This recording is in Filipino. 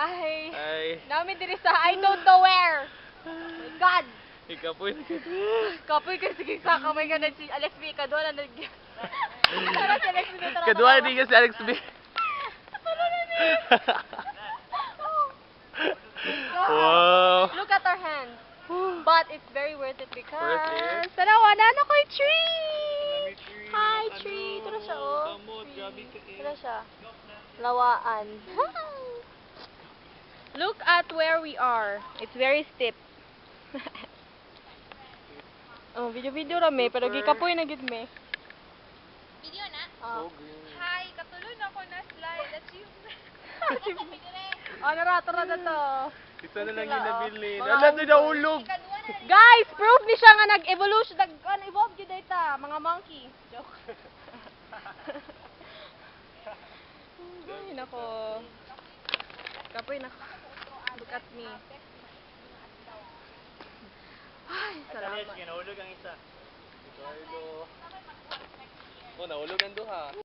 Ay. Ay. Nami diri sa I don't know where. My God. Ikaw po yun. Kapoy ka sige sa kamay ka na si Alex B. Kadwa na nag... Tara si Alex B. Tara. Kadwa di ka si Alex B. Ano na ni? Wow. Look at our hands. But it's very worth it because... Worth it? Tanawa na na ko'y tree! Hi, tree! Tara siya, oh. Tara siya. Lawaan. Look at where we are. It's very steep. Oh, video-video rame, pero gikapoy na gid me. Video na? Oh. Hi, katulon ako na slide. That's you. Oh, narato na to. Ito na lang Sila, yung oh. nabili. Mga Ala, ito nahulog. Guys, proof ni siya nga nag-evolution, nag-evolve gid data, mga monkey. Joke. Ay, nako. Kapoy nako. Look at me. Ay, salamat. Nahulog ang isa. Oh, nahulog ang duha.